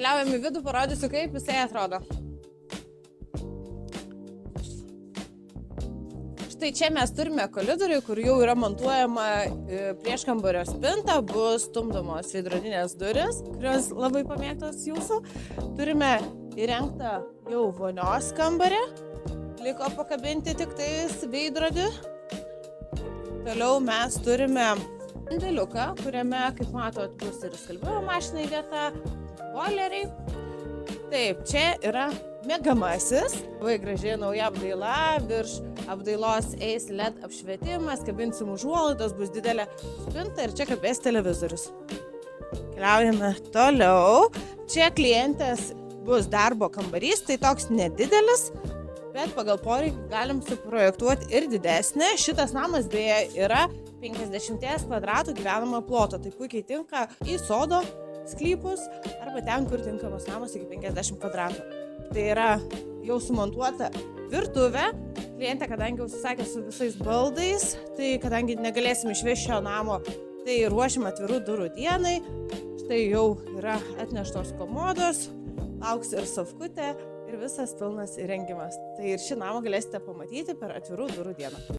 Keliaujam į vidų, parodysiu, kaip jisai atrodo. Štai čia mes turime koridorių, kur jau yra montuojama prieškambario spinta, bus stumdomos veidrodinės duris, kurios labai pamėgtos jūsų. Turime įrengtą jau vonios kambarį, liko pakabinti tik tais veidrodį. Toliau mes turime sandėliuką, kuriame, kaip matot, bus ir skalbimo mašinai vieta, boileriai. Taip, čia yra miegamasis, labai gražiai nauja apdaila, virš apdailos eis LED apšvietimas, kabinsim užuolaidas, bus didelė spinta ir čia kabės televizorius. Keliaujame toliau. Čia klientės bus darbo kambarys, tai toks nedidelis, bet pagal poreikį galim suprojektuoti ir didesnį. Šitas namas beje yra 50 kvadratų gyvenamo ploto, tai puikiai tinka į sodo sklypus arba ten, kur tinkamas namas iki 50 kvadratų. Tai yra jau sumontuota virtuvė. Klientė, kadangi užsisakė su visais baldais, tai kadangi negalėsim išvežti šio namo, tai ruošim atvirų durų dienai. Štai jau yra atneštos komodos, lauks ir sofkutė ir visas pilnas įrengimas. Tai ir šį namą galėsite pamatyti per atvirų durų dieną.